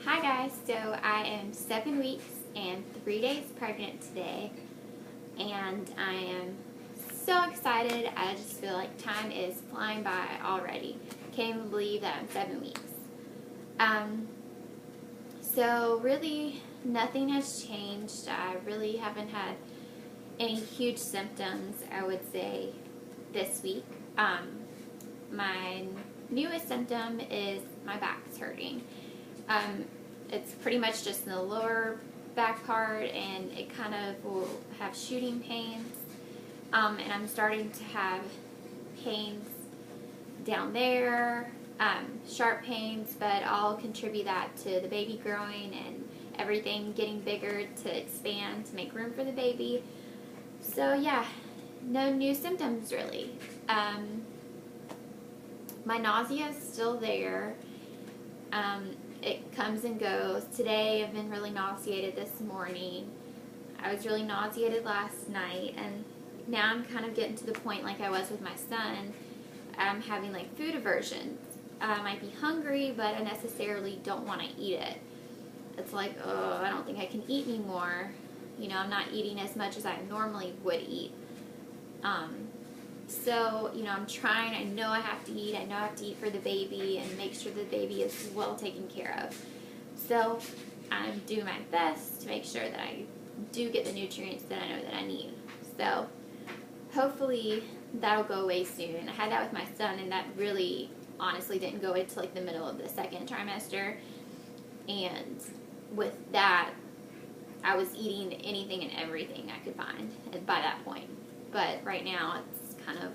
Hi guys, so I am 7 weeks and 3 days pregnant today, and I am so excited. I just feel like time is flying by already. Can't even believe that I'm 7 weeks. So really nothing has changed. I really haven't had any huge symptoms, I would say, this week. My newest symptom is my back's hurting. It's pretty much just in the lower back part, and it kind of will have shooting pains. And I'm starting to have pains down there, sharp pains, but I'll contribute that to the baby growing and everything getting bigger to expand to make room for the baby. So yeah, no new symptoms really. My nausea is still there. It comes and goes. Today I've been really nauseated this morning. I was really nauseated last night, and now I'm kind of getting to the point like I was with my son. I'm having like food aversion. I might be hungry, but I necessarily don't want to eat it. It's like, oh, I don't think I can eat anymore. You know, I'm not eating as much as I normally would eat. So, you know, I'm trying. I know I have to eat. I know I have to eat for the baby and make sure the baby is well taken care of. So, I'm doing my best to make sure that I do get the nutrients that I know that I need. So, hopefully that'll go away soon. I had that with my son, and that really, honestly, didn't go away until like the middle of the second trimester. And with that, I was eating anything and everything I could find by that point. But right now, it's kind of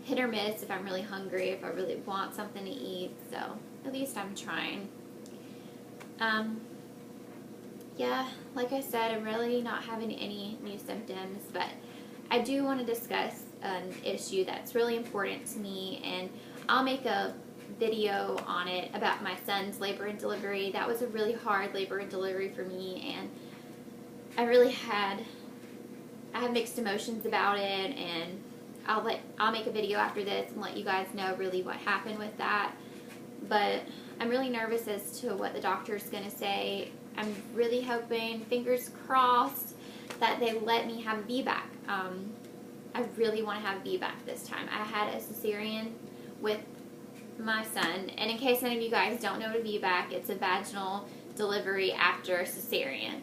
hit or miss if I'm really hungry, if I really want something to eat. So at least I'm trying. Yeah, like I said, I'm really not having any new symptoms, but I do want to discuss an issue that's really important to me, and I'll make a video on it about my son's labor and delivery. That was a really hard labor and delivery for me, and I have mixed emotions about it, and I'll make a video after this and let you guys know really what happened with that. But I'm really nervous as to what the doctor's going to say. I'm really hoping, fingers crossed, that they let me have a VBAC. I really want to have a VBAC this time. I had a cesarean with my son, and in case any of you guys don't know what a VBAC, it's a vaginal delivery after a cesarean.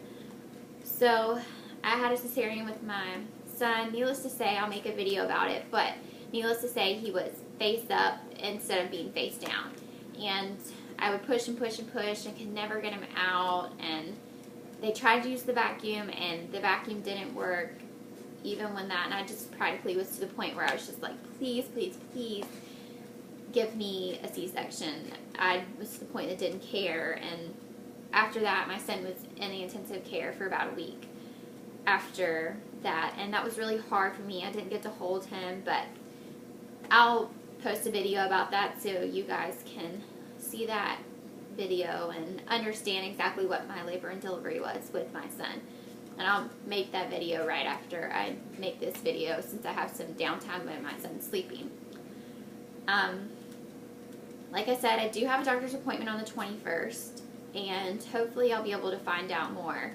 So I had a cesarean with my son. Needless to say, I'll make a video about it, but needless to say, he was face up instead of being face down. And I would push and push and push and could never get him out, and they tried to use the vacuum, and the vacuum didn't work even when that, and I just practically was to the point where I was just like, please, please, please give me a C-section. I was to the point that didn't care, and after that, my son was in the intensive care for about a week after that, and that was really hard for me. I didn't get to hold him, but I'll post a video about that so you guys can see that video and understand exactly what my labor and delivery was with my son. And I'll make that video right after I make this video, since I have some downtime when my son's sleeping. Like I said, I do have a doctor's appointment on the 21st, and hopefully I'll be able to find out more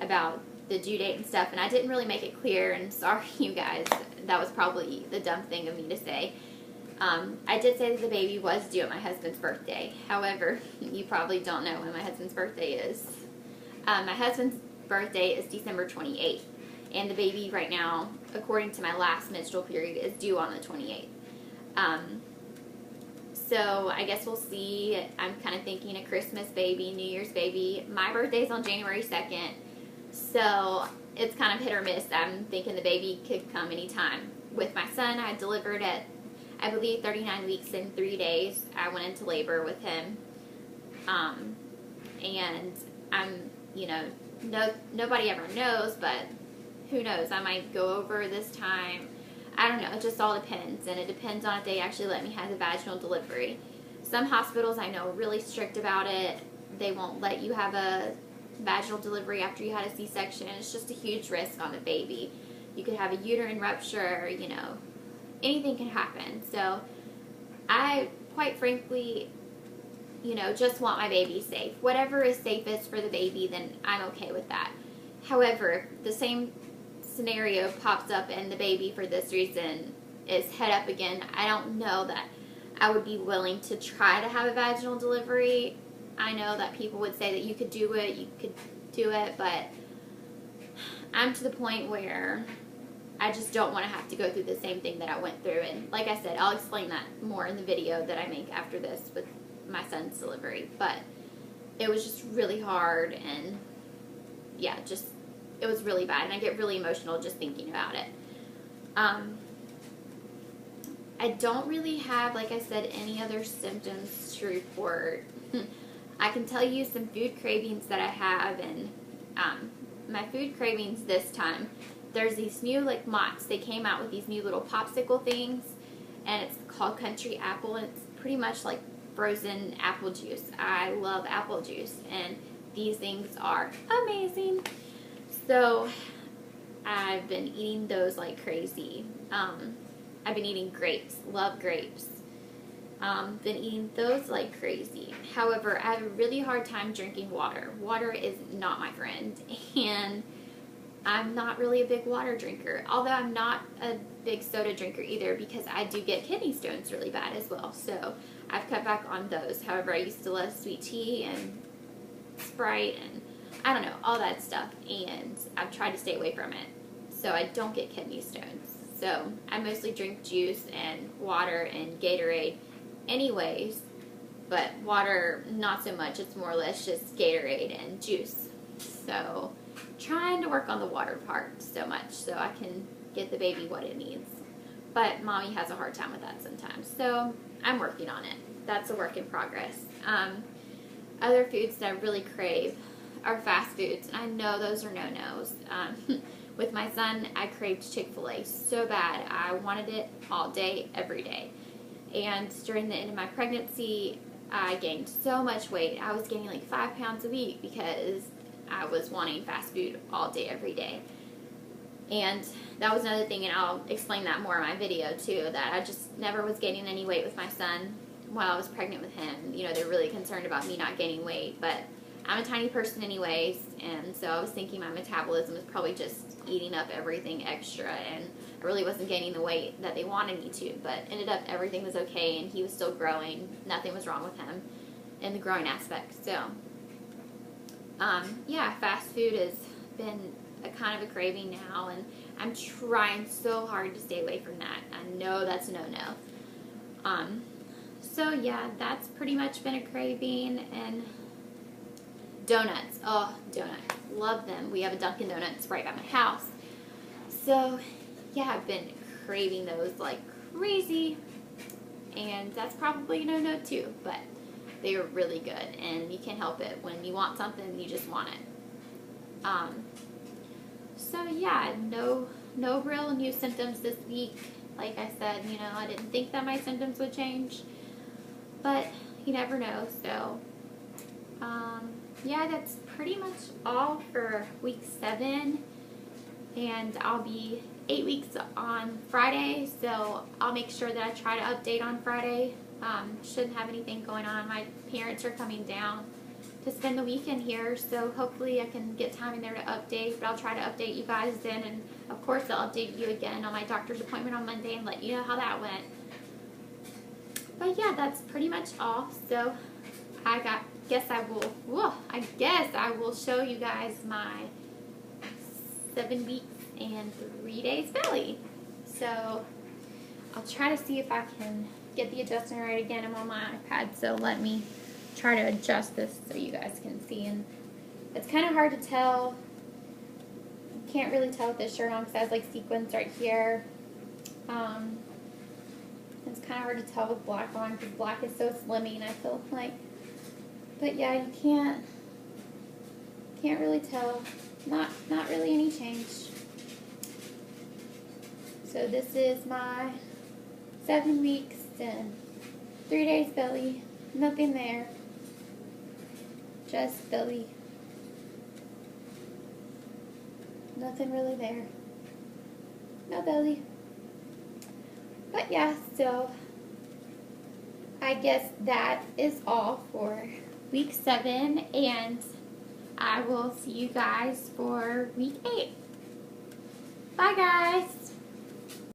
about the due date and stuff. And I didn't really make it clear, and sorry you guys, that was probably the dumb thing of me to say. I did say that the baby was due at my husband's birthday. However, you probably don't know when my husband's birthday is. My husband's birthday is December 28th, and the baby right now, according to my last menstrual period, is due on the 28th. So I guess we'll see. I'm kind of thinking a Christmas baby, New Year's baby. My birthday's on January 2nd, so it's kind of hit or miss. I'm thinking the baby could come anytime. With my son, I delivered at, I believe, 39 weeks and 3 days. I went into labor with him. And I'm, you know, nobody ever knows, but who knows? I might go over this time. I don't know. It just all depends, and it depends on if they actually let me have the vaginal delivery. Some hospitals I know are really strict about it. They won't let you have a vaginal delivery after you had a C-section. It's just a huge risk on the baby. You could have a uterine rupture, you know. Anything can happen. So I, quite frankly, you know, just want my baby safe. Whatever is safest for the baby, then I'm okay with that. However, if the same scenario pops up and the baby for this reason is head up again, I don't know that I would be willing to try to have a vaginal delivery. I know that people would say that you could do it, but I'm to the point where I just don't want to have to go through the same thing that I went through. And like I said, I'll explain that more in the video that I make after this with my son's delivery. But it was just really hard, and yeah, it was really bad, and I get really emotional just thinking about it. I don't really have, like I said, any other symptoms to report. I can tell you some food cravings that I have, and my food cravings this time, there's these new like Mott's. They came out with these new little popsicle things, and it's called Country Apple, and it's pretty much like frozen apple juice. I love apple juice, and these things are amazing. So I've been eating those like crazy. I've been eating grapes. Love grapes. Been eating those like crazy. However, I have a really hard time drinking water. Water is not my friend, and I'm not really a big water drinker, although I'm not a big soda drinker either, because I do get kidney stones really bad as well. So I've cut back on those. However, I used to love sweet tea and Sprite and I don't know, all that stuff, and I've tried to stay away from it so I don't get kidney stones. So I mostly drink juice and water and Gatorade anyways, but water not so much. It's more or less just Gatorade and juice. So trying to work on the water part so much so I can get the baby what it needs. But mommy has a hard time with that sometimes, so I'm working on it. That's a work in progress. Other foods that I really crave are fast foods, and I know those are no-nos. With my son, I craved Chick-fil-A so bad. I wanted it all day, every day. And during the end of my pregnancy, I gained so much weight. I was gaining like 5 pounds a week because I was wanting fast food all day, every day. And that was another thing, and I'll explain that more in my video too, that I just never was gaining any weight with my son while I was pregnant with him. You know, they're really concerned about me not gaining weight, but I'm a tiny person anyways, and so I was thinking my metabolism was probably just eating up everything extra, and I really wasn't gaining the weight that they wanted me to, but ended up everything was okay, and he was still growing. Nothing was wrong with him in the growing aspect. So, yeah, fast food has been a kind of a craving now, and I'm trying so hard to stay away from that. I know that's a no-no. So yeah, that's pretty much been a craving. And donuts. Oh, donuts. Love them. We have a Dunkin' Donuts right by my house. So yeah, I've been craving those like crazy, and that's probably a no-no too, but they are really good, and you can't help it. When you want something, you just want it. So yeah, no real new symptoms this week. Like I said, you know, I didn't think that my symptoms would change, but you never know. So yeah, that's pretty much all for week 7, and I'll be 8 weeks on Friday, so I'll make sure that I try to update on Friday. Shouldn't have anything going on. My parents are coming down to spend the weekend here, so hopefully I can get time in there to update, but I'll try to update you guys then, and of course I'll update you again on my doctor's appointment on Monday and let you know how that went. But yeah, that's pretty much all. So I guess I will show you guys my 7 weeks and 3 days belly. So I'll try to see if I can get the adjustment right again. I'm on my iPad, so let me try to adjust this so you guys can see. And it's kind of hard to tell. You can't really tell with this shirt on because it has like sequins right here. It's kind of hard to tell with black on because black is so slimming, I feel like. But yeah, you can't really tell. Not really any change. So this is my 7 weeks and 3 days belly. Nothing there. Just belly. Nothing really there. No belly. But yeah, so I I guess that is all for week 7, and I will see you guys for week 8. Bye, guys.